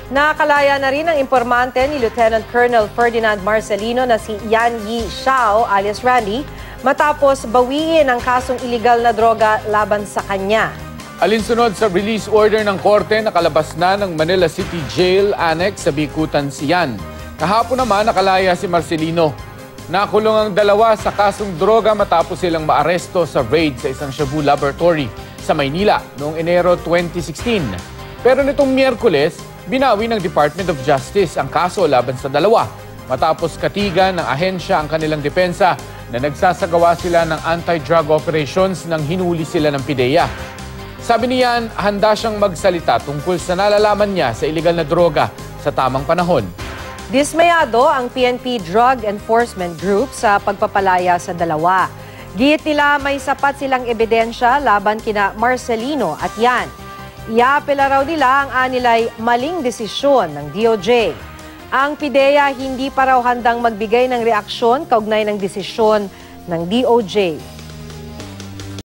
Nakalaya na rin ang impormante ni Lieutenant Colonel Ferdinand Marcelino na si Yan Yi Xiao alias Randy matapos bawiin ang kasong iligal na droga laban sa kanya. Alinsunod sa release order ng korte, nakalabas na ng Manila City Jail Annex sa Bikutan si Yan. Kahapon naman nakalaya si Marcelino. Nakulong ang dalawa sa kasong droga matapos silang maaresto sa raid sa isang Shabu laboratory sa Maynila noong Enero 2016. Pero nitong Miyerkules, binawi ng Department of Justice ang kaso laban sa dalawa matapos katigan ng ahensya ang kanilang depensa na nagsasagawa sila ng anti-drug operations nang hinuli sila ng PIDEA. Sabi niyan, handa siyang magsalita tungkol sa nalalaman niya sa iligal na droga sa tamang panahon. Dismayado ang PNP Drug Enforcement Group sa pagpapalaya sa dalawa. Git nila may sapat silang ebidensya laban kina Marcelino at Yan. Iapela raw nila ang anilay maling desisyon ng DOJ. Ang PIDEA hindi pa raw handang magbigay ng reaksyon kaugnay ng desisyon ng DOJ.